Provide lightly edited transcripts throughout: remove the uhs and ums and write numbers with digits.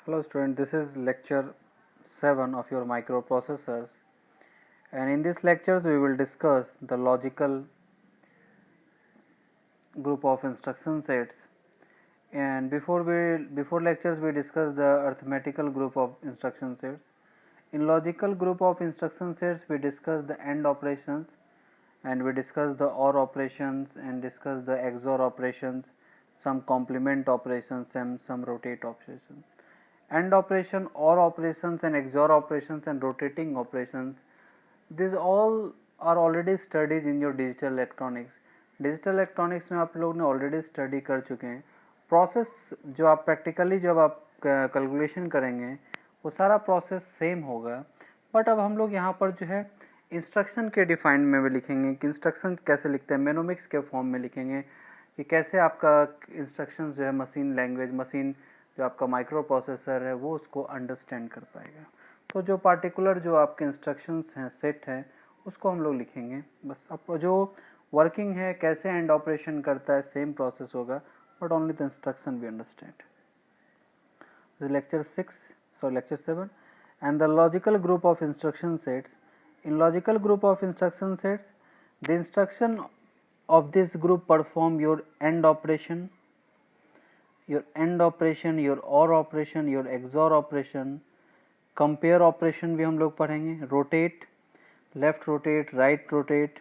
Hello student, this is lecture 7 of your microprocessors, and in this lectures we will discuss the logical group of instruction sets. And before lectures we discuss the arithmetical group of instruction sets. In logical group of instruction sets we discuss the AND operations, and we discuss the OR operations, and discuss the XOR operations, some complement operations, and some rotate operations. AND operation, OR operations, and XOR operations, and rotating operations, these all are already studied in your digital electronics. Digital electronics में आप लोग ने already study कर चुके हैं. Process जो आप practically जब आप कैलकुलेशन करेंगे वो सारा प्रोसेस सेम होगा, बट अब हम लोग यहाँ पर जो है इंस्ट्रक्शन के डिफाइन में भी लिखेंगे कि इंस्ट्रक्शन कैसे लिखते हैं, मेनोमिक्स के फॉर्म में लिखेंगे कि कैसे आपका इंस्ट्रक्शन जो है मशीन लैंग्वेज, मशीन जो आपका माइक्रो प्रोसेसर है वो उसको अंडरस्टैंड कर पाएगा. तो जो पार्टिकुलर जो आपके इंस्ट्रक्शंस हैं, सेट हैं, उसको हम लोग लिखेंगे. बस अब जो वर्किंग है, कैसे एंड ऑपरेशन करता है, सेम प्रोसेस होगा, but only the instruction we understand. lecture 7 and the logical group of instruction sets. In logical group of instruction sets, the instruction of this group perform your AND operation, your OR operation, your XOR operation, compare operation भी हम लोग पढ़ेंगे, rotate, left rotate, right rotate,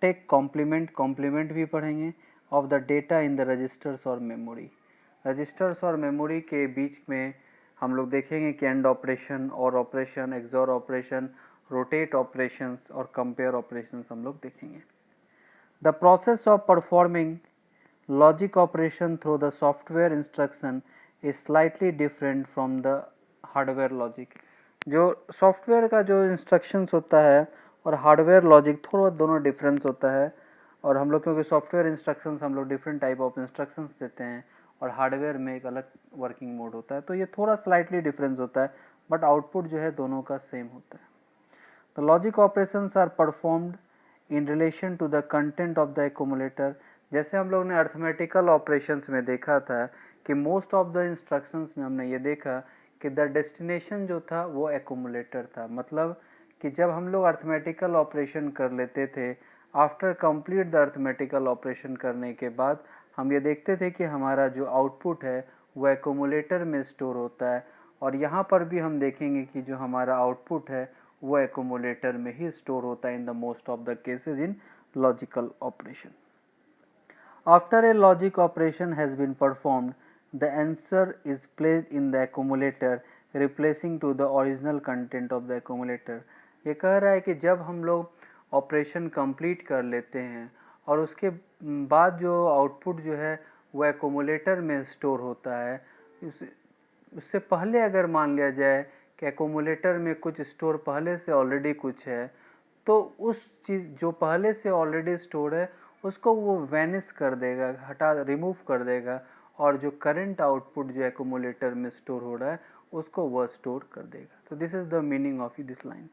take complement भी पढ़ेंगे, of the data in the registers और memory. Registers और memory के बीच में हम लोग देखेंगे कि एंड ऑपरेशन, और operation, XOR operation, rotate operations और कंपेयर ऑपरेशंस हम लोग देखेंगे. The process of performing logic operation through the software instruction is slightly different from the hardware logic. जो सॉफ्टवेयर का जो इंस्ट्रक्शंस होता है और हार्डवेयर लॉजिक थोड़ा दोनों डिफरेंस होता है. और हम लोग क्योंकि सॉफ्टवेयर इंस्ट्रक्शंस हम लोग डिफरेंट टाइप ऑफ इंस्ट्रक्शंस देते हैं और हार्डवेयर में एक अलग वर्किंग मोड होता है, तो ये थोड़ा स्लाइटली डिफरेंस होता है, बट आउटपुट जो है दोनों का सेम होता है. The logic operations are performed in relation to the content of the accumulator. जैसे हम लोग ने अर्थमेटिकल ऑपरेशंस में देखा था कि मोस्ट ऑफ द इंस्ट्रक्शंस में हमने ये देखा कि द डेस्टिनेशन जो था वो एक्यूमुलेटर था. मतलब कि जब हम लोग अर्थमेटिकल ऑपरेशन कर लेते थे, after complete the arithmetical operation करने के बाद हम ये देखते थे कि हमारा जो आउटपुट है वो एक्यूमुलेटर में स्टोर होता है. और यहाँ पर भी हम देखेंगे कि जो हमारा आउटपुट है वो एक्यूमुलेटर में ही स्टोर होता है in the most of the cases in logical operation. After a logic operation has been performed, the answer is placed in the accumulator, replacing to the original content of the accumulator. ये कह रहा है कि जब हम लोग operation complete कर लेते हैं और उसके बाद जो आउटपुट जो है वो एक्यूमुलेटर में स्टोर होता है, उससे पहले अगर मान लिया जाए कि एक्यूमुलेटर में कुछ स्टोर पहले से ऑलरेडी कुछ है, तो उस चीज़ जो पहले से ऑलरेडी स्टोर है उसको वो वैनिश कर देगा, रिमूव कर देगा, और जो करंट आउटपुट जो एक्यूमुलेटर में स्टोर हो रहा है उसको वह स्टोर कर देगा. तो this is the meaning of this line.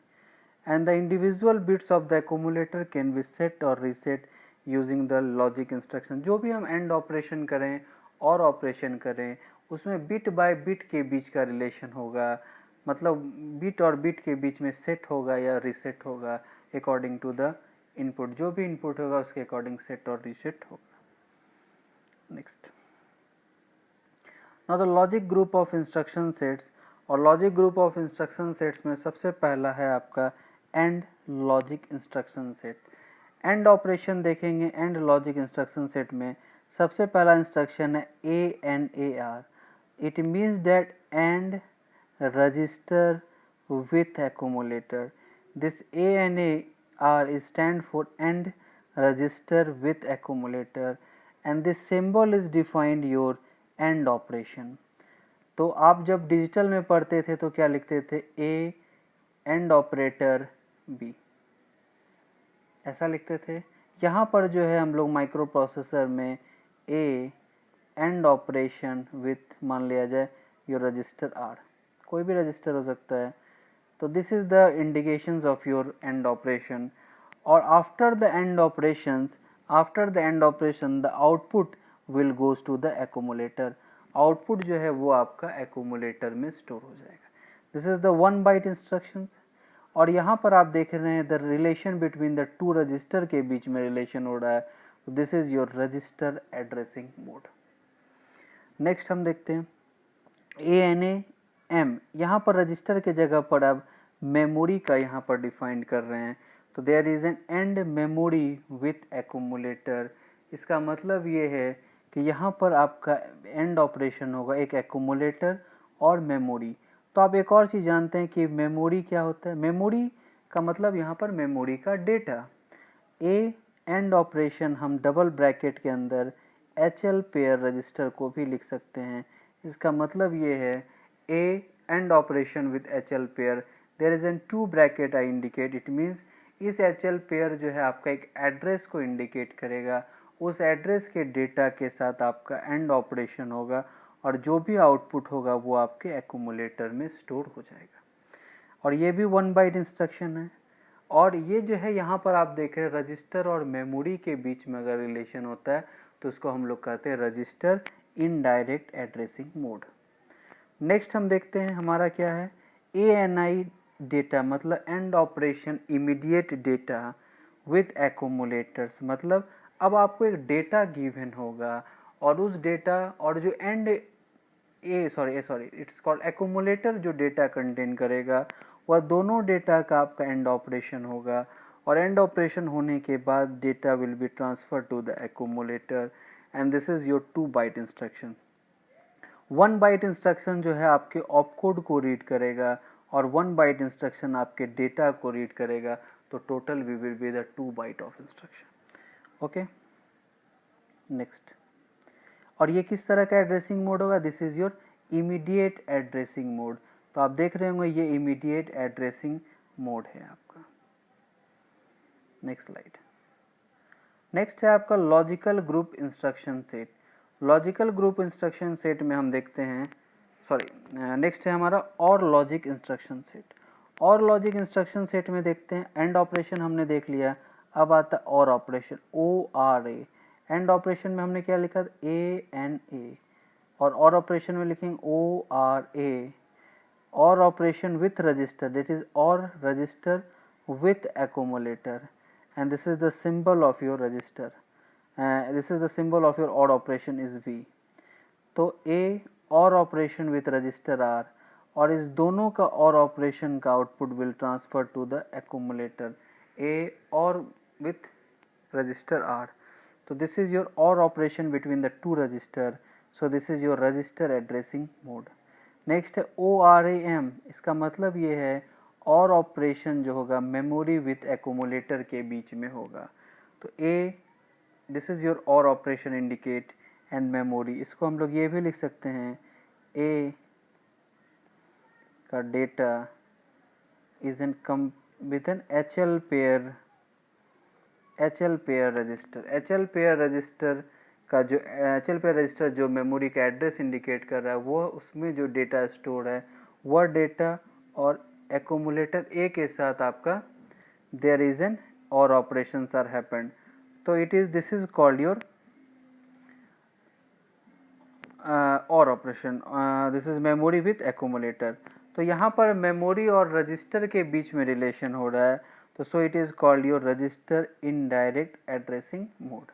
And the individual bits of the accumulator can be set और reset using the logic instruction. जो भी हम एंड ऑपरेशन करें और ऑपरेशन करें उसमें बिट बाय बिट के बीच का रिलेशन होगा, मतलब बिट और बिट के बीच में सेट होगा या रीसेट होगा अकॉर्डिंग टू द इनपुट. जो भी इनपुट होगा उसके अकॉर्डिंग सेट और रीसेट होगा. Next, now the logic group of instruction sets. और logic group of instruction sets में सबसे पहला है आपका and logic instruction set. And operation देखेंगे. एंड लॉजिक इंस्ट्रक्शन सेट में सबसे पहला इंस्ट्रक्शन है ANAR. It means that and register with accumulator. This ANAR is stand for AND register with accumulator, and this symbol is defined your AND operation. तो आप जब digital में पढ़ते थे तो क्या लिखते थे? A AND ऑपरेटर B, ऐसा लिखते थे. यहाँ पर जो है हम लोग माइक्रो प्रोसेसर में A AND ऑपरेशन विथ मान लिया जाए योर रजिस्टर R, कोई भी रजिस्टर हो सकता है. तो this is the indications of your and operation. और after the and operation the output will goes to the accumulator. Output जो है वो आपका एक्यूमुलेटर में स्टोर हो जाएगा। This is the 1 byte instructions. और यहाँ पर आप देख रहे हैं the relation between the 2 register के बीच में रिलेशन हो रहा है, तो this is your register addressing mode. Next हम देखते हैं ANAM। यहाँ पर रजिस्टर के जगह पर अब मेमोरी का यहाँ पर डिफाइन कर रहे हैं, तो there is an and memory with accumulator. इसका मतलब ये है कि यहाँ पर आपका एंड ऑपरेशन होगा एक एक्यूमुलेटर और मेमोरी। तो आप एक और चीज़ जानते हैं कि मेमोरी क्या होता है। मेमोरी का मतलब यहाँ पर मेमोरी का डेटा। ए एंड ऑपरेशन हम डबल ब्रैकेट के अंदर HL पेयर रजिस्टर को भी लिख सकते हैं। इसका मतलब ये है A and operation with HL pair, there is an 2 bracket I indicate, it means इस HL पेयर जो है आपका एक एड्रेस को इंडिकेट करेगा, उस एड्रेस के डेटा के साथ आपका एंड ऑपरेशन होगा और जो भी आउटपुट होगा वो आपके एक्यूमुलेटर में स्टोर हो जाएगा। और ये भी 1 बाइट इंस्ट्रक्शन है। और ये जो है यहाँ पर आप देख रहे हैं रजिस्टर और मेमोरी के बीच में अगर रिलेशन होता है तो उसको हम लोग कहते हैं register indirect addressing mode. Next हम देखते हैं हमारा क्या है ANI डेटा, मतलब and operation immediate data with एक्यूमुलेटर्स। मतलब अब आपको एक डेटा गिवन होगा और उस डेटा और जो एंड इट्स कॉल्ड एक्यूमुलेटर जो डेटा कंटेन करेगा वह दोनों डेटा का आपका एंड ऑपरेशन होगा और एंड ऑपरेशन होने के बाद data will be transfer to the accumulator and this is your 2 byte instruction. 1 byte instruction जो है आपके ऑपकोड को रीड करेगा और 1 बाइट इंस्ट्रक्शन आपके डेटा को रीड करेगा, तो total we will be the 2 byte of instruction. Okay, next. और ये किस तरह का एड्रेसिंग मोड होगा, this is your immediate addressing mode. तो आप देख रहे होंगे ये इमीडिएट एड्रेसिंग मोड है आपका। Next slide. नेक्स्ट है आपका logical group instruction set. Logical group instruction set में हम देखते हैं नेक्स्ट है हमारा और लॉजिक इंस्ट्रक्शन सेट। और लॉजिक इंस्ट्रक्शन सेट में देखते हैं एंड ऑपरेशन हमने देख लिया, अब आता है और ऑपरेशन ORA। एंड ऑपरेशन में हमने क्या लिखा ANA और ऑपरेशन में लिखेंगे ORA। Or operation with register, that is or register विथ accumulator and this is the symbol of your register, this is the symbol of your OR operation is V। तो A or operation with register R और इस दोनों का or operation का output will transfer to the accumulator A or with register R। तो this is your or operation between the 2 register, so this is your register addressing mode. Next है ORAM। इसका मतलब ये है और ऑपरेशन जो होगा मेमोरी विथ एक्यूमुलेटर के बीच में होगा। तो this is your or operation indicate and memory. इसको हम लोग ये भी लिख सकते हैं A का data is an come with an HL pair register. HL pair register का जो HL पेयर रजिस्टर जो मेमोरी का एड्रेस इंडिकेट कर रहा है वो उसमें जो डेटा स्टोर है वह डेटा और एक्यूमुलेटर A के साथ आपका देयर इज एन और ऑपरेशंस आर हैपेंड। तो this is called your or operation, this is memory with accumulator. तो यहाँ पर मेमोरी और रजिस्टर के बीच में रिलेशन हो रहा है, तो so it is called your register indirect addressing mode.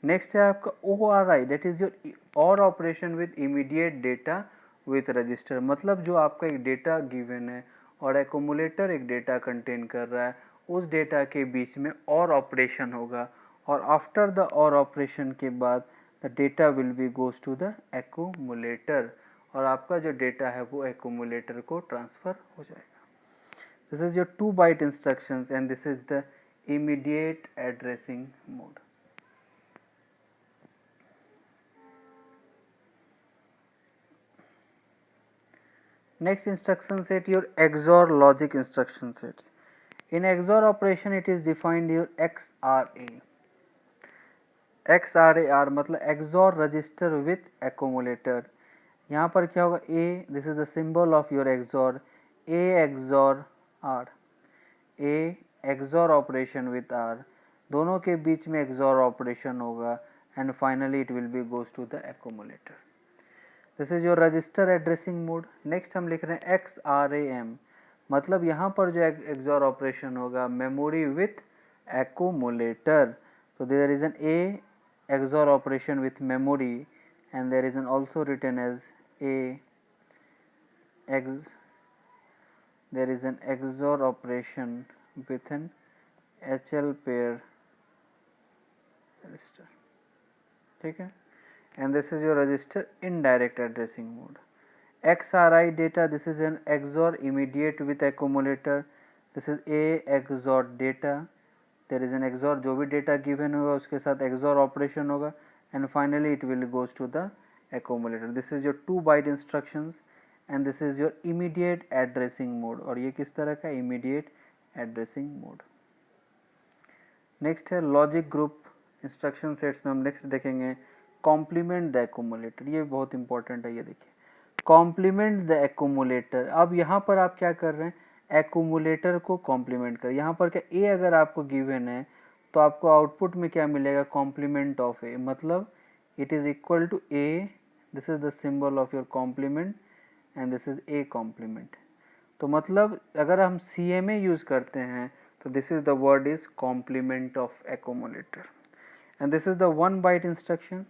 Next है आपका ORI, that is your or operation with immediate data with register. मतलब जो आपका एक डेटा गिवन है और एक्यूमुलेटर एक डेटा कंटेन कर रहा है, उस डेटा के बीच में और ऑपरेशन होगा और आफ्टर द और ऑपरेशन के बाद the data will be goes to the accumulator और आपका जो डेटा है वो एक्यूमुलेटर को ट्रांसफर हो जाएगा। This is your 2 byte instructions and this is the immediate addressing mode. Next instruction set, your XOR logic instruction sets. In XOR operation it is defined your XRA। XRAR मतलब XOR register with accumulator। यहाँ पर क्या होगा A, this is the symbol of your XOR, A XOR R, A XOR operation with R, दोनों के बीच में XOR operation होगा and finally it will be goes to the accumulator। This is your register addressing mode. Next हम लिख रहे हैं XRAM, मतलब यहाँ पर जो XOR ऑपरेशन होगा मेमोरी विथ एक्यूमुलेटर, तो there is an A XOR operation with memory, and there is an also written as there is an XOR operation with an HL pair register, ठीक है, and this is your register indirect addressing mode. XRI data, this is an XOR immediate with accumulator, this is A XOR data, there is an XOR, जो भी data given होगा उसके साथ XOR operation होगा, and finally it will goes to the accumulator. This is your 2 byte instructions and this is your immediate addressing mode, और ये किस तरह का immediate addressing mode. नेक्स्ट है लॉजिक ग्रुप इंस्ट्रक्शन सेट्स में हम नेक्स्ट देखेंगे कॉम्प्लीमेंट द एक्यूमुलेटर, ये बहुत इंपॉर्टेंट है, ये देखिए कॉम्प्लीमेंट द एक्यूमुलेटर। अब यहाँ पर आप क्या कर रहे हैं, एक्यूमुलेटर को कॉम्प्लीमेंट कर, यहाँ पर क्या ए अगर आपको गिवन है तो आपको आउटपुट में क्या मिलेगा, कॉम्प्लीमेंट ऑफ ए, मतलब it is equal to A, this is the symbol of your complement and this is A complement. तो मतलब अगर हम CMA यूज करते हैं तो this is the word is complement of accumulator and this is the 1 byte instruction.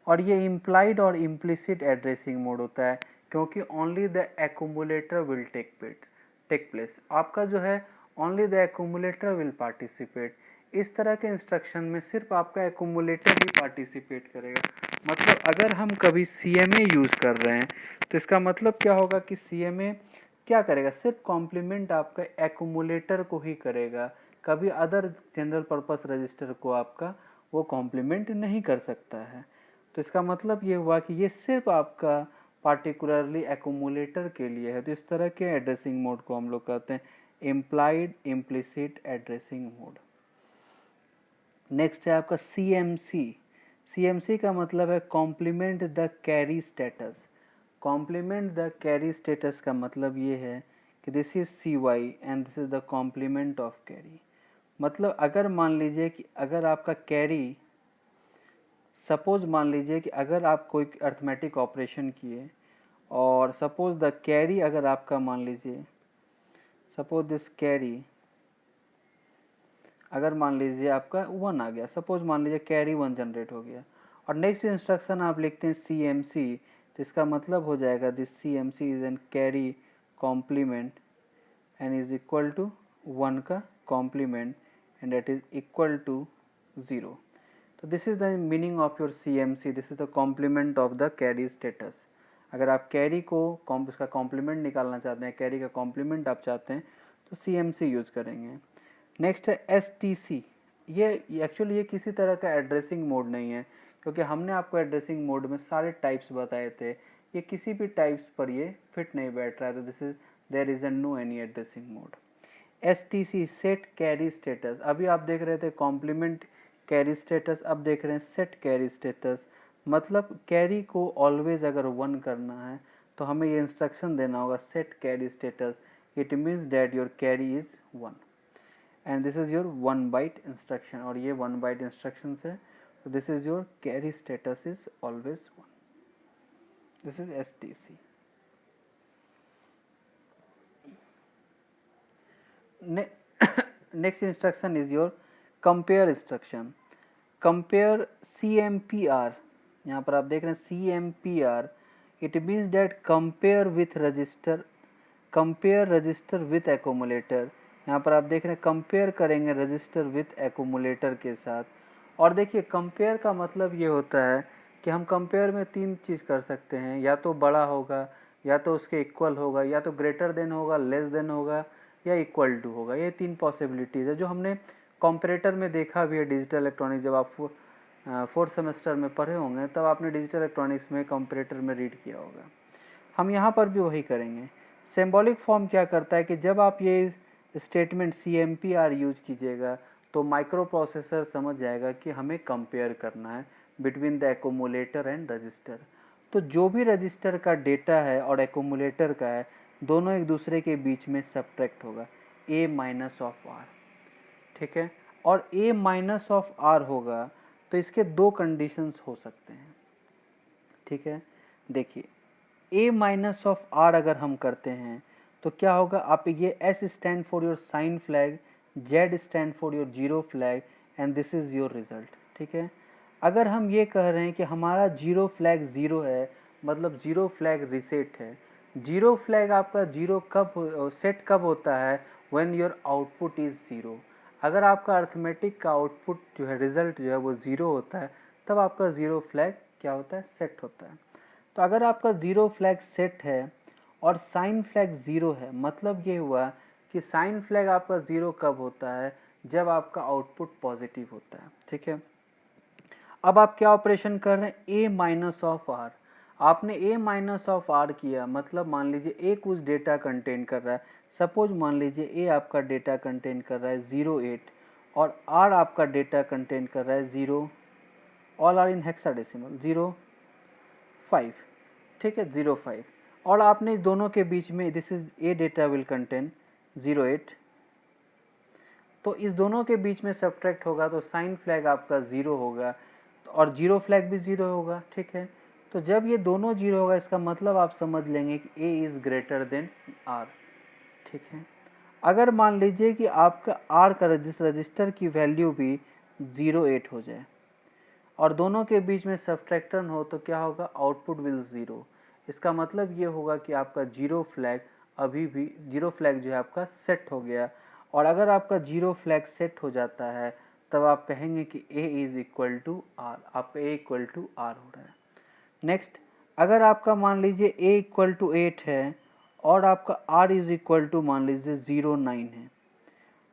और ये implied और इम्प्लिसिट एड्रेसिंग मोड होता है क्योंकि only the accumulator will take place, आपका जो है only the accumulator will participate. इस तरह के इंस्ट्रक्शन में सिर्फ आपका एक्यूमुलेटर ही पार्टिसिपेट करेगा। मतलब अगर हम कभी CMA यूज कर रहे हैं तो इसका मतलब क्या होगा कि CMA क्या करेगा, सिर्फ कॉम्प्लीमेंट आपका एक्यूमुलेटर को ही करेगा, कभी अदर जनरल पर्पस रजिस्टर को आपका वो कॉम्प्लीमेंट नहीं कर सकता है। तो इसका मतलब ये हुआ कि ये सिर्फ आपका पार्टिकुलरली एक्यूमुलेटर के लिए है। तो इस तरह के एड्रेसिंग मोड को हम लोग कहते हैं implied implicit addressing mode. Next है आपका CMC का मतलब है complement the carry status. Complement the carry status का मतलब ये है कि this is CY and this is the complement of carry. मतलब अगर मान लीजिए कि अगर आपका कैरी, सपोज मान लीजिए कि अगर आप कोई अर्थमेटिक ऑपरेशन किए और सपोज द कैरी अगर आपका मान लीजिए, सपोज दिस कैरी अगर मान लीजिए आपका 1 आ गया, सपोज मान लीजिए कैरी 1 जनरेट हो गया और नेक्स्ट इंस्ट्रक्शन आप लिखते हैं CMC, तो इसका मतलब हो जाएगा this CMC is an carry complement and is equal to 1 का complement and that is equal to 0। तो this is the meaning of your CMC, this is the complement of the carry status. अगर आप carry को उसका complement निकालना चाहते हैं, carry का कॉम्प्लीमेंट आप चाहते हैं तो CMC यूज करेंगे। नेक्स्ट है STC। ये एक्चुअली ये किसी तरह का एड्रेसिंग मोड नहीं है क्योंकि हमने आपको एड्रेसिंग मोड में सारे टाइप्स बताए थे, ये किसी भी टाइप्स पर ये फिट नहीं बैठ रहा है, तो this is there is no any addressing mode. STC set carry status, अभी आप देख रहे थे कॉम्प्लीमेंट कैरी स्टेटस, अब देख रहे हैं सेट कैरी स्टेटस। मतलब कैरी को ऑलवेज अगर 1 करना है तो हमें ये इंस्ट्रक्शन देना होगा set carry status, it means that your carry is 1 and this is your 1 byte instruction, और ये 1 बाइट इंस्ट्रक्शन है, तो this is your carry status is always 1, this is STC। Next instruction is your compare instruction. Compare CMPR, यहाँ पर आप देख रहे हैं CMPR, it means that compare with register, compare register with accumulator. यहाँ पर आप देख रहे हैं कंपेयर करेंगे रजिस्टर विथ एक्यूमुलेटर के साथ। और देखिए कंपेयर का मतलब ये होता है कि हम कंपेयर में 3 चीज़ कर सकते हैं, या तो बड़ा होगा, या तो उसके इक्वल होगा, या तो ग्रेटर देन होगा, लेस देन होगा, या इक्वल टू होगा। ये 3 पॉसिबिलिटीज़ है जो हमने कंपैरेटर में देखा भी है। डिजिटल इलेक्ट्रॉनिक्स जब आप 4th सेमेस्टर में पढ़े होंगे तब आपने डिजिटल इलेक्ट्रॉनिक्स में कंपैरेटर में रीड किया होगा। हम यहाँ पर भी वही करेंगे। सिंबॉलिक फॉर्म क्या करता है कि जब आप ये स्टेटमेंट CMPR यूज कीजिएगा तो माइक्रो प्रोसेसर समझ जाएगा कि हमें कंपेयर करना है between the accumulator and register. तो जो भी रजिस्टर का डेटा है और एक्यूमुलेटर का है, दोनों एक दूसरे के बीच में सब्ट्रैक्ट होगा, A माइनस ऑफ R, ठीक है। और A माइनस ऑफ R होगा तो इसके 2 कंडीशंस हो सकते हैं, ठीक है। देखिए a माइनस ऑफ r अगर हम करते हैं तो क्या होगा, आप ये s stand for your sign flag, z stand for your zero flag and this is your result. ठीक है, अगर हम ये कह रहे हैं कि हमारा जीरो फ्लैग ज़ीरो है, मतलब जीरो फ्लैग रिसेट है। जीरो फ्लैग आपका जीरो कब सेट कब होता है, when your output is zero. अगर आपका अर्थमेटिक का आउटपुट जो है, रिजल्ट जो है वो ज़ीरो होता है, तब आपका ज़ीरो फ्लैग क्या होता है, सेट होता है। तो अगर आपका ज़ीरो फ्लैग सेट है और साइन फ्लैग ज़ीरो है, मतलब ये हुआ कि साइन फ्लैग आपका ज़ीरो कब होता है, जब आपका आउटपुट पॉजिटिव होता है। ठीक है, अब आप क्या ऑपरेशन कर रहे हैं, ए माइनस ऑफ आर। आपने ए माइनस ऑफ आर किया, मतलब मान लीजिए ए कुछ डेटा कंटेन कर रहा है। सपोज मान लीजिए ए आपका डेटा कंटेन कर रहा है 08 और आर आपका डेटा कंटेन कर रहा है 0, ऑल आर इन हेक्साडेसिमल 05। ठीक है, 05, और आपने इस दोनों के बीच में this is A data will contain 08, तो इस दोनों के बीच में सब्ट्रैक्ट होगा तो साइन फ्लैग आपका ज़ीरो होगा और जीरो फ्लैग भी ज़ीरो होगा। ठीक है, तो जब ये दोनों जीरो होगा इसका मतलब आप समझ लेंगे कि A is greater than R. ठीक है, अगर मान लीजिए कि आपका आर का रजिस्टर की वैल्यू भी 08 हो जाए और दोनों के बीच में सब्ट्रैक्शन हो तो क्या होगा, आउटपुट विल ज़ीरो। इसका मतलब ये होगा कि आपका जीरो फ्लैग अभी भी जीरो फ्लैग जो है आपका सेट हो गया। और अगर आपका जीरो फ्लैग सेट हो जाता है तब आप कहेंगे कि a is equal to R, आपका a इक्वल टू आर हो रहा है। नेक्स्ट, अगर आपका मान लीजिए a इक्वल टू 8 है और आपका r इज इक्वल टू मान लीजिए 09 है,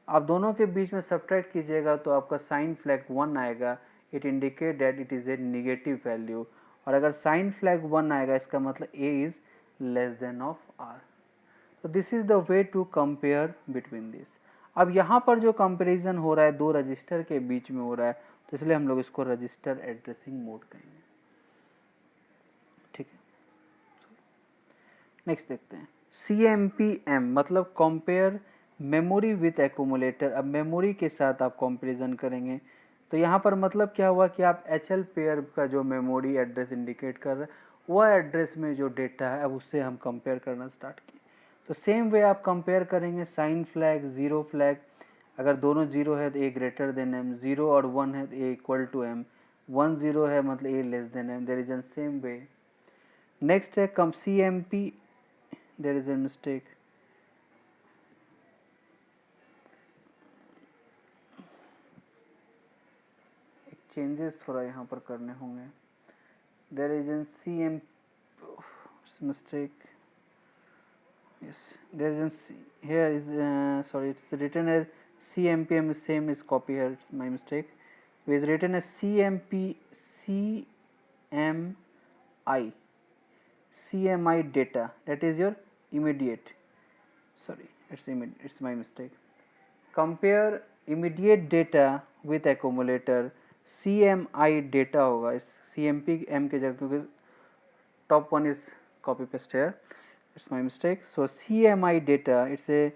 आप दोनों के बीच में सब्ट्रैक्ट कीजिएगा तो आपका साइन फ्लैग 1 आएगा, it indicate that it is a negative value. और अगर साइन फ्लैग 1 आएगा इसका मतलब a is less than of r। तो this is the way to compare between this. अब यहाँ पर जो कंपैरिजन हो रहा है दो रजिस्टर के बीच में हो रहा है, तो इसलिए हम लोग इसको रजिस्टर एड्रेसिंग मोड कहेंगे। ठीक है, नेक्स्ट देखते हैं CMPM, मतलब कंपेयर मेमोरी विथ एक्यूमुलेटर। अब मेमोरी के साथ आप कंपैरिजन करेंगे तो यहाँ पर मतलब क्या हुआ कि आप HL पेयर का जो मेमोरी एड्रेस इंडिकेट कर रहे हैं वह एड्रेस में जो डेटा है अब उससे हम कंपेयर करना स्टार्ट किए। तो सेम वे आप कंपेयर करेंगे, साइन फ्लैग, ज़ीरो फ्लैग, अगर दोनों जीरो है तो ए ग्रेटर देन एम, जीरो और 1 है तो ए इक्वल टू एम, 1 0 है मतलब A less than M, there is an same way. Next है कम CMP, there is a mistake, changes थोड़ा यहाँ पर करने होंगे। There is an CM mistake, yes, there is an here is sorry, it's written as CMPM, same is copy here, it's my mistake. It is written as CMI data, that is your immediate, sorry, it's my mistake. Compare immediate data with accumulator, CMI data होगा, इस CMP M के जगह, क्योंकि top one is copy paste here, it's my mistake. So CMI data, it's a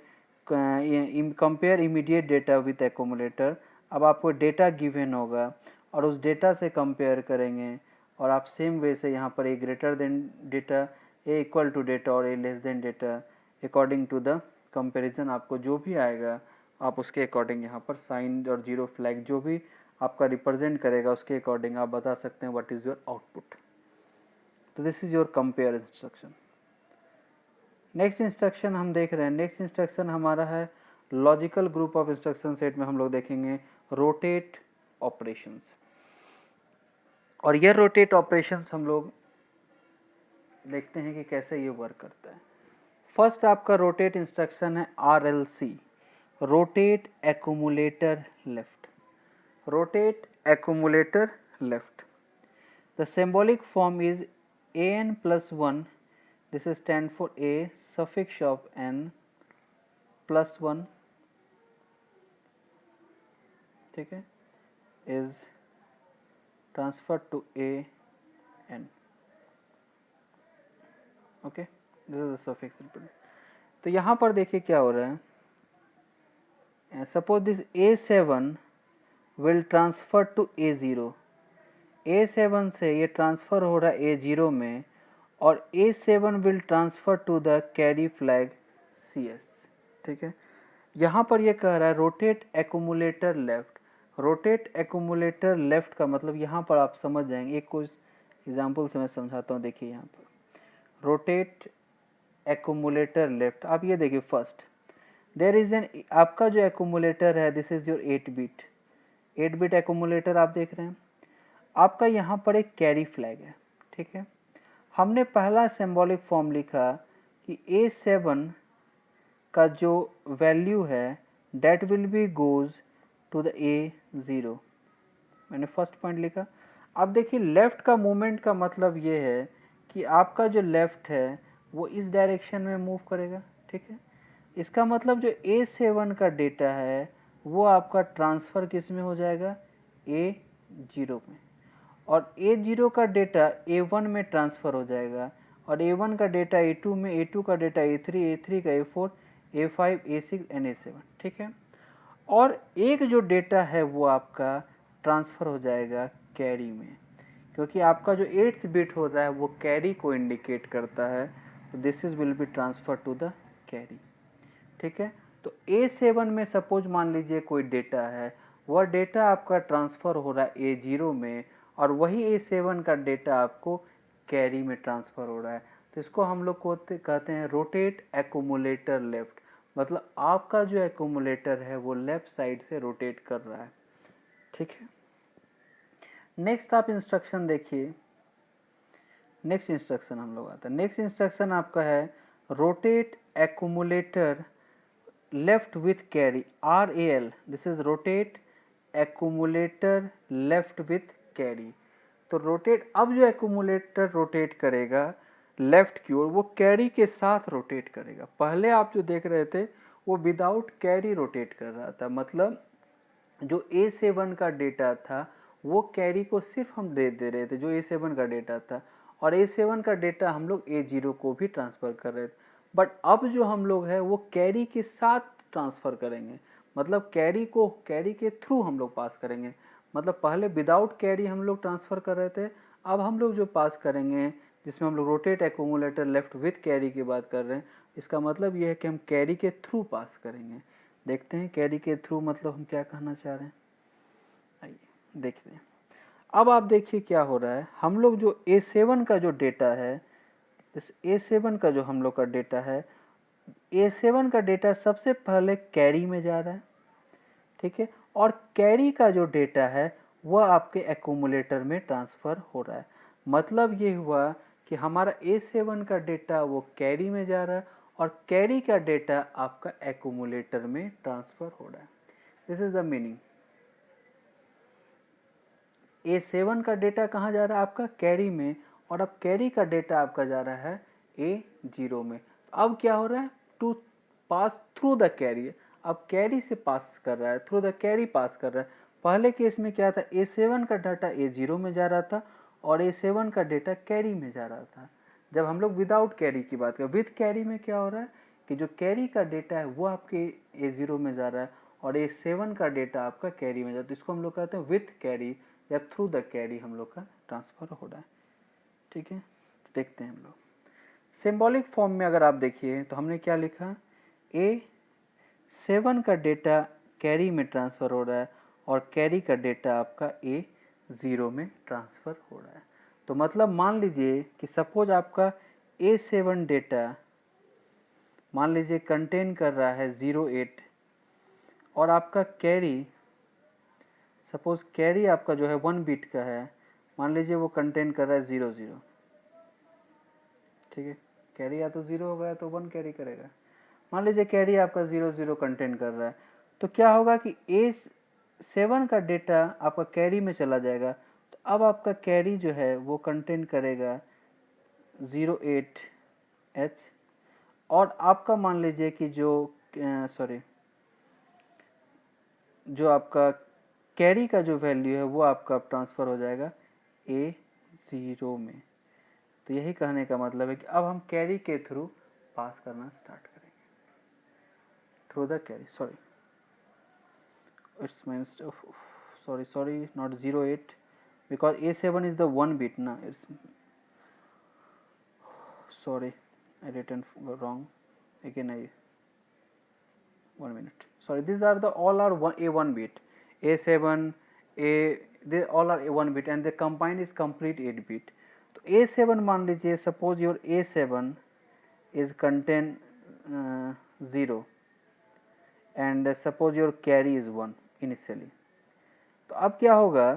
compare immediate data with accumulator। अब आपको data given होगा और उस डेटा से कंपेयर करेंगे और आप सेम वे से यहाँ पर A greater than data, A equal to data और A less than data, according to the comparison आपको जो भी आएगा आप उसके अकॉर्डिंग यहाँ पर साइन और जीरो फ्लैग जो भी आपका रिप्रेजेंट करेगा उसके अकॉर्डिंग आप बता सकते हैं व्हाट इज़ योर आउटपुट। तो this is your compare instruction. Next instruction हम देख रहे हैं, नेक्स्ट इंस्ट्रक्शन हमारा है logical group of instruction set में हम लोग देखेंगे रोटेट ऑपरेशंस। और ये रोटेट ऑपरेशंस हम लोग देखते हैं कि कैसे ये वर्क करता है। फर्स्ट आपका रोटेट इंस्ट्रक्शन है RLC, rotate accumulator left, rotate accumulator left. The symbolic form is AN plus 1, this is stand for a suffix of n plus 1, ठीक है, is transferred to a n, okay, this is the suffix represented। तो यहाँ पर देखिए क्या हो रहा है, suppose this A7 will transfer to A0, A7 से ये ट्रांसफ़र हो रहा है A0 में और A7 will transfer to the carry flag CS। ठीक है, यहाँ पर ये कह रहा है rotate accumulator left. Rotate accumulator left का मतलब यहाँ पर आप समझ जाएंगे, एक कुछ एग्जाम्पल से मैं समझाता हूँ। देखिए यहाँ पर रोटेट एक्यूमुलेटर लेफ्ट, आप ये देखिए फर्स्ट देयर इज एन, आपका जो एक्यूमुलेटर है this is your 8 bit accumulator आप देख रहे हैं। आपका यहाँ पर एक कैरी फ्लैग है। ठीक है, हमने पहला सिंबॉलिक फॉर्म लिखा कि A7 का जो वैल्यू है that will be goes to the A0, मैंने फर्स्ट पॉइंट लिखा। अब देखिए लेफ्ट का मूवमेंट का मतलब ये है कि आपका जो लेफ्ट है वो इस डायरेक्शन में मूव करेगा। ठीक है, इसका मतलब जो A7 का डेटा है वो आपका ट्रांसफ़र किस में हो जाएगा, A0 में, और A0 का डेटा A1 में ट्रांसफ़र हो जाएगा, और A1 का डेटा A2 में, A2 का डेटा A3, A3 का A4, A5, A6 and A7। ठीक है, और एक जो डेटा है वो आपका ट्रांसफ़र हो जाएगा कैरी में, क्योंकि आपका जो 8th बिट होता है वो कैरी को इंडिकेट करता है, तो this is will be transfer to the carry. ठीक है, तो A7 में सपोज मान लीजिए कोई डेटा है, वह डेटा आपका ट्रांसफ़र हो रहा है A0 में, और वही A7 का डेटा आपको कैरी में ट्रांसफ़र हो रहा है, तो इसको हम लोग कहते हैं रोटेट एक्यूमुलेटर लेफ्ट। मतलब आपका जो एक्यूमुलेटर है वो लेफ्ट साइड से रोटेट कर रहा है। ठीक है, नेक्स्ट आप इंस्ट्रक्शन देखिए। नेक्स्ट इंस्ट्रक्शन हम लोग आता है, नेक्स्ट इंस्ट्रक्शन आपका है rotate accumulator left with carry, RAL, this is rotate accumulator left with carry. तो रोटेट, अब जो एक्यूमुलेटर रोटेट करेगा लेफ्ट की ओर वो कैरी के साथ रोटेट करेगा। पहले आप जो देख रहे थे वो विदाउट कैरी रोटेट कर रहा था, मतलब जो A7 का डेटा था वो कैरी को सिर्फ हम दे रहे थे, जो A7 का डेटा था, और A7 का डेटा हम लोग A0 को भी ट्रांसफ़र कर रहे थे। बट अब जो हम लोग है वो कैरी के साथ ट्रांसफ़र करेंगे, मतलब कैरी को कैरी के थ्रू हम लोग पास करेंगे। मतलब पहले विदाउट कैरी हम लोग ट्रांसफ़र कर रहे थे, अब हम लोग जो पास करेंगे जिसमें हम लोग rotate accumulator left with carry की बात कर रहे हैं, इसका मतलब ये है कि हम कैरी के थ्रू पास करेंगे। देखते हैं कैरी के थ्रू मतलब हम क्या कहना चाह रहे हैं, आइए देखते हैं। अब आप देखिए क्या हो रहा है, हम लोग जो A7 का जो डेटा है, इस A7 का जो हम लोग का डेटा है, A7 का डेटा सबसे पहले कैरी में जा रहा है। ठीक है, और कैरी का जो डेटा है वह आपके एक्यूमुलेटर में ट्रांसफ़र हो रहा है। मतलब ये हुआ कि हमारा A7 का डेटा वो कैरी में जा रहा है, और कैरी का डेटा आपका एक्यूमुलेटर में ट्रांसफ़र हो रहा है। This is the meaning. A7 का डेटा कहाँ जा रहा है, आपका कैरी में, और अब कैरी का डेटा आपका जा रहा है A0 में। अब क्या हो रहा है, to pass through the carry, अब कैरी से पास कर रहा है, थ्रू द कैरी पास कर रहा है। पहले केस में क्या था, A7 का डाटा A0 में जा रहा था और A7 का डेटा कैरी में जा रहा था। जब हम लोग विदाउट कैरी की बात करें, विद कैरी में क्या हो रहा है कि जो कैरी का डेटा है वो आपके A0 में जा रहा है, और A7 का डेटा आपका कैरी में जा रहा है, तो इसको हम लोग कहते हैं विथ कैरी या थ्रू द कैरी हम लोग का ट्रांसफ़र हो रहा है। ठीक है, तो देखते हैं हम लोग सिंबॉलिक फॉर्म में। अगर आप देखिए तो हमने क्या लिखा, A7 का डेटा कैरी में ट्रांसफ़र हो रहा है और कैरी का डेटा आपका A0 में ट्रांसफ़र हो रहा है। तो मतलब मान लीजिए कि सपोज आपका A7 डेटा मान लीजिए कंटेन कर रहा है 08, और आपका कैरी सपोज कैरी आपका जो है 1 बिट का है, मान लीजिए वो कंटेन कर रहा है 00। ठीक है, कैरी या तो 0 होगा या तो 1 कैरी करेगा। मान लीजिए कैरी आपका 00 कंटेन कर रहा है, तो क्या होगा कि A7 का डेटा आपका कैरी में चला जाएगा, तो अब आपका कैरी जो है वो कंटेन करेगा 08H, और आपका मान लीजिए कि जो जो आपका कैरी का जो वैल्यू है वो आपका ट्रांसफ़र हो जाएगा A0 में। तो यही कहने का मतलब है कि अब हम कैरी के थ्रू पास करना स्टार्ट करेंगे, through the carry, it's my mistake, sorry not 08, because A7 is the 1 bit ना, it's sorry, I written wrong. Again I 1 minute. Sorry, these are the all are A1 bit, A7, they all are A1 bit and the combined is complete 8 bit. तो A7 मान लीजिए, suppose your A7 is contain 0 and suppose your carry is 1 initially. तो अब क्या होगा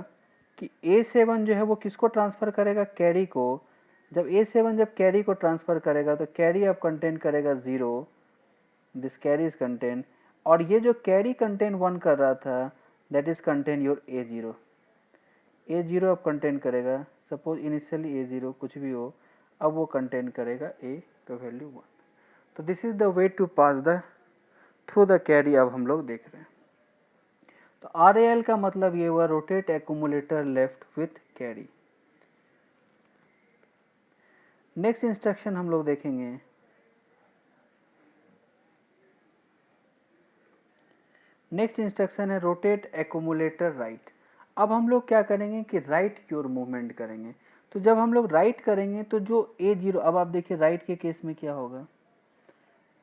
कि A7 जो है वो किसको ट्रांसफ़र करेगा, कैरी को. जब A7 जब कैरी को ट्रांसफ़र करेगा तो कैरी अब कंटेन करेगा 0, दिस कैरी इज कंटेन, और ये जो कैरी कंटेन 1 कर रहा था that is contain your A0. A0 अब कंटेन करेगा, सपोज इनिशियली A0 कुछ भी हो, अब वो कंटेन करेगा A का वैल्यू 1. तो this is the way to pass the through the carry. अब हम लोग देख रहे हैं. तो RAL का मतलब ये हुआ rotate accumulator left with carry. Next instruction हम लोग देखेंगे. नेक्स्ट इंस्ट्रक्शन है रोटेट एक्यूमुलेटर राइट. अब हम लोग क्या करेंगे कि राइट की ओर मूवमेंट करेंगे. तो जब हम लोग राइट करेंगे तो जो A0, अब आप देखिए राइट के केस में क्या होगा.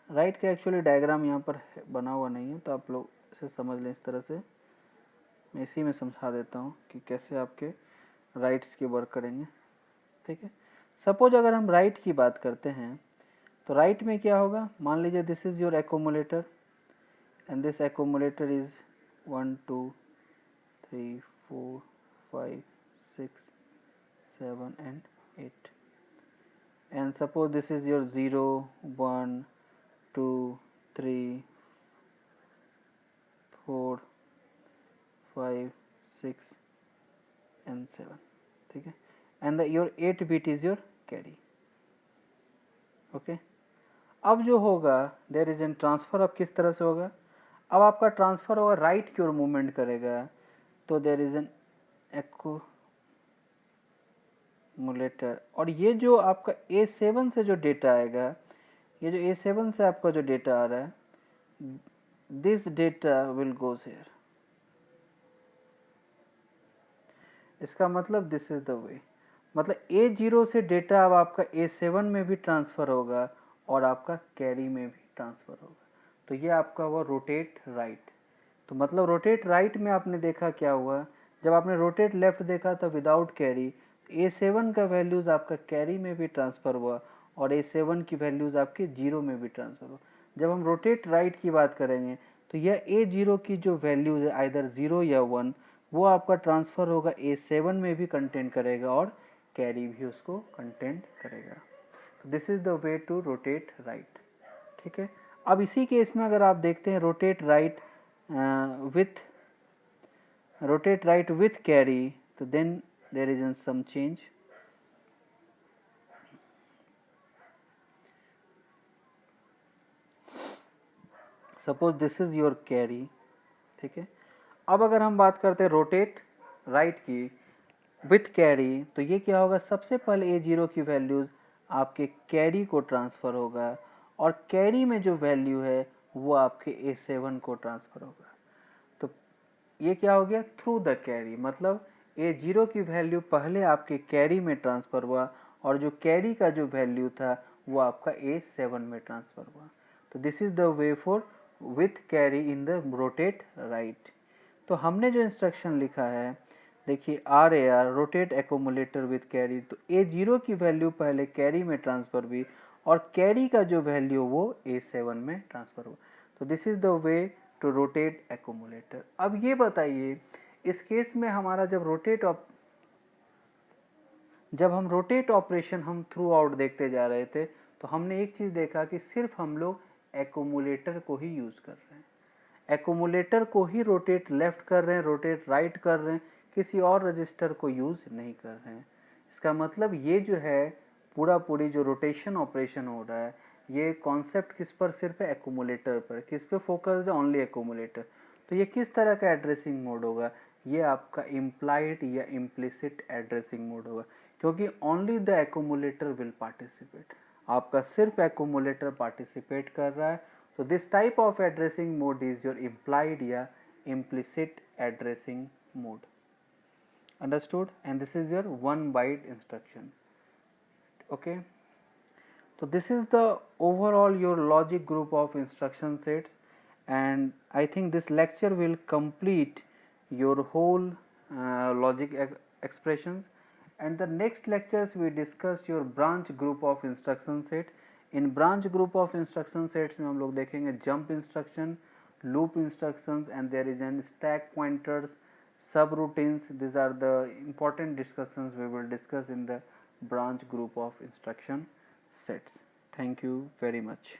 राइट का एक्चुअली डायग्राम यहाँ पर बना हुआ नहीं है, तो आप लोग इसे समझ लें इस तरह से. मैं इसी में समझा देता हूँ कि कैसे आपके राइट्स की वर्क करेंगे. ठीक है. सपोज अगर हम राइट की बात करते हैं तो राइट में क्या होगा, मान लीजिए this is your accumulator and this accumulator is 1 2 3 4 5 6 7 and 8, and suppose this is your 0 1 2 3 4 5 6 and 7. ठीक है. and your 8 bit is your carry. Okay. अब जो होगा देयर इज एन ट्रांसफ़र. अब किस तरह से होगा, अब आपका ट्रांसफ़र होगा राइट की ओर मूवमेंट करेगा, तो देयर इज एन एक्यूमुलेटर. और ये जो आपका A7 से जो डेटा आएगा, ये जो A7 से आपका जो डेटा आ रहा है, this data will goes here. इसका मतलब दिस इज द वे, मतलब A0 से डेटा अब आपका A7 में भी ट्रांसफ़र होगा और आपका कैरी में भी ट्रांसफ़र होगा. तो ये आपका हुआ रोटेट राइट. तो मतलब रोटेट राइट में आपने देखा क्या हुआ, जब आपने रोटेट लेफ्ट देखा था विदाउट कैरी, A7 का वैल्यूज़ आपका कैरी में भी ट्रांसफ़र हुआ और A7 की वैल्यूज़ आपके 0 में भी ट्रांसफ़र हुआ. जब हम रोटेट राइट की बात करेंगे तो यह A0 की जो वैल्यूज़ है आइदर 0 या 1, वो आपका ट्रांसफ़र होगा A7 में भी कंटेंट करेगा और कैरी भी उसको कंटेंट करेगा. तो this is the way to rotate right. ठीक है. अब इसी केस में अगर आप देखते हैं रोटेट राइट विथ कैरी, तो then there is some change. Suppose this is your carry. ठीक है. अब अगर हम बात करते हैं रोटेट राइट की विथ कैरी, तो ये क्या होगा, सबसे पहले A0 की वैल्यूज़ आपके कैरी को ट्रांसफ़र होगा और कैरी में जो वैल्यू है वो आपके A7 को ट्रांसफ़र होगा. तो ये क्या हो गया, थ्रू द कैरी, मतलब A0 की वैल्यू पहले आपके कैरी में ट्रांसफ़र हुआ और जो कैरी का जो वैल्यू था वो आपका A7 में ट्रांसफ़र हुआ. तो this is the way for with carry in the rotate right. तो हमने जो इंस्ट्रक्शन लिखा है, देखिए RAR rotate accumulator with carry, तो A0 की वैल्यू पहले कैरी में ट्रांसफ़र हुई और कैरी का जो वैल्यू वो A7 में ट्रांसफ़र हुआ. तो this is the way to rotate accumulator. अब ये बताइए इस केस में हमारा जब हम रोटेट ऑपरेशन हम थ्रू आउट देखते जा रहे थे, तो हमने एक चीज़ देखा कि सिर्फ हम लोग एक्यूमुलेटर को ही यूज़ कर रहे हैं, एक्यूमुलेटर को ही रोटेट लेफ्ट कर रहे हैं, रोटेट राइट कर रहे हैं, किसी और रजिस्टर को यूज़ नहीं कर रहे हैं. इसका मतलब ये जो है पूरी जो रोटेशन ऑपरेशन हो रहा है, ये कॉन्सेप्ट किस पर सिर्फ है, एक्यूमुलेटर पर. किस पे फोकस्ड है, ओनली एक्यूमुलेटर. तो ये किस तरह का एड्रेसिंग मोड होगा, ये आपका इम्प्लाइड या इम्प्लिसिट एड्रेसिंग मोड होगा, क्योंकि only the accumulator will participate. आपका सिर्फ एक्यूमुलेटर पार्टिसिपेट कर रहा है. So this type of addressing mode is your implied या implicit addressing mode. Understood? And this is your 1 byte instruction. Okay. So this is the overall your logic group of instruction sets, and I think this lecture will complete your whole logic expressions. And the next lectures we discuss your branch group of instruction set. In branch group of instruction sets में हम लोग देखेंगे jump instruction, loop instructions, and there is an stack pointers, subroutines. These are the important discussions we will discuss in the branch group of instruction sets. Thank you very much.